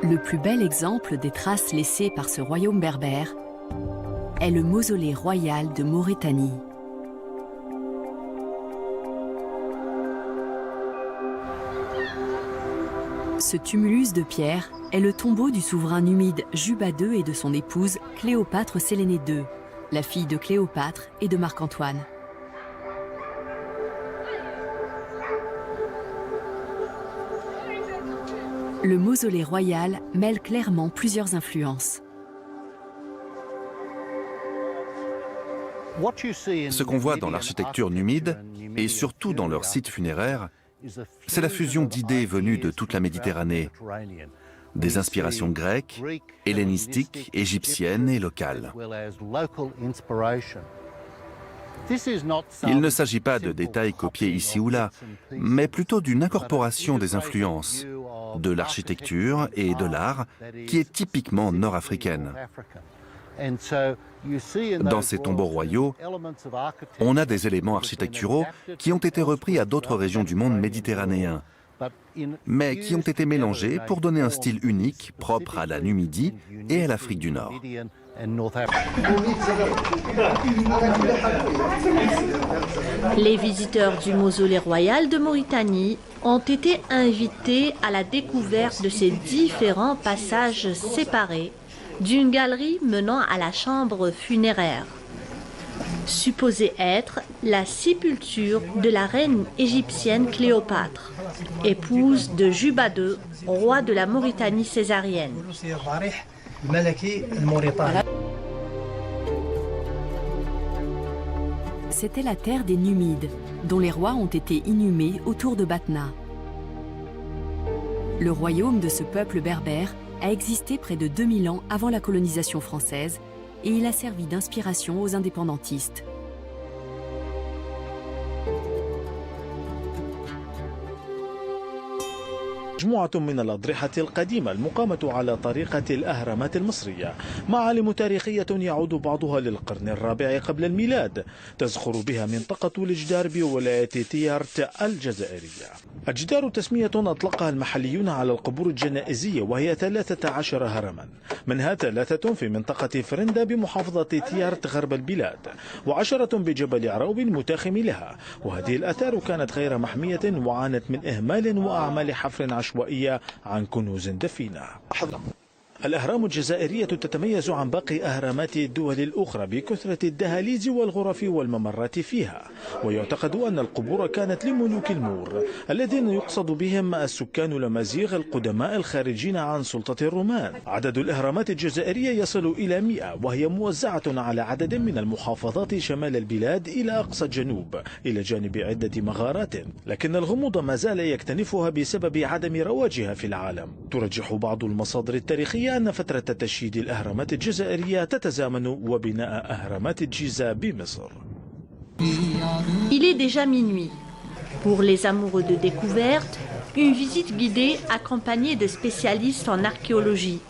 Le plus bel exemple des traces laissées par ce royaume berbère est le mausolée royal de Mauritanie. Ce tumulus de pierre est le tombeau du souverain numide Juba II et de son épouse Cléopâtre Sélénée II, la fille de Cléopâtre et de Marc-Antoine. Le mausolée royal mêle clairement plusieurs influences. Ce qu'on voit dans l'architecture numide, et surtout dans leurs sites funéraires, c'est la fusion d'idées venues de toute la Méditerranée, des inspirations grecques, hellénistiques, égyptiennes et locales. Il ne s'agit pas de détails copiés ici ou là, mais plutôt d'une incorporation des influences, de l'architecture et de l'art qui est typiquement nord-africaine. Dans ces tombeaux royaux, on a des éléments architecturaux qui ont été repris à d'autres régions du monde méditerranéen, mais qui ont été mélangés pour donner un style unique propre à la Numidie et à l'Afrique du Nord. Les visiteurs du mausolée royal de Mauritanie ont été invités à la découverte de ces différents passages séparés d'une galerie menant à la chambre funéraire, supposée être la sépulture de la reine égyptienne Cléopâtre, épouse de Juba II, roi de la Mauritanie césarienne. C'était la terre des Numides, dont les rois ont été inhumés autour de Batna. Le royaume de ce peuple berbère a existé près de 2000 ans avant la colonisation française et il a servi d'inspiration aux indépendantistes. مجموعة من الأضرحة القديمة المقامة على طريقة الأهرامات المصرية، معالم تاريخية يعود بعضها للقرن الرابع قبل الميلاد، تزخر بها منطقة الجدار بولاية تيارت الجزائرية. الجدار تسمية أطلقها المحليون على القبور الجنائزية، وهي 13 هرما، منها 3 في منطقة فرندا بمحافظة تيارت غرب البلاد، و10 بجبل عروب المتاخم لها. وهذه الآثار كانت غير محمية وعانت من إهمال وأعمال حفر عشوائية عن كنوز دفينة. الأهرام الجزائرية تتميز عن باقي أهرامات الدول الأخرى بكثرة الدهاليز والغرف والممرات فيها، ويعتقد أن القبور كانت لملوك المور الذين يقصد بهم السكان الأمازيغ القدماء الخارجين عن سلطة الرومان. عدد الأهرامات الجزائرية يصل إلى 100، وهي موزعة على عدد من المحافظات شمال البلاد إلى أقصى الجنوب، إلى جانب عدة مغارات، لكن الغموض ما زال يكتنفها بسبب عدم رواجها في العالم. ترجح بعض المصادر التاريخية أن فترة تشييد الأهرامات الجزائرية تتزامن وبناء أهرامات الجيزة بمصر. Il est déjà minuit. Pour les amoureux de découverte, une visite guidée accompagnée de spécialistes en archéologie.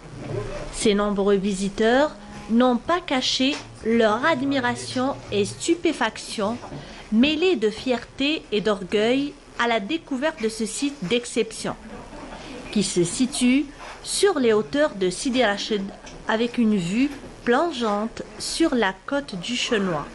Ces nombreux visiteurs n'ont pas caché leur admiration et stupéfaction, mêlée de fierté et d'orgueil à la découverte de ce site d'exception, qui se situe sur les hauteurs de Sidi Rachid, avec une vue plongeante sur la côte du Chenois.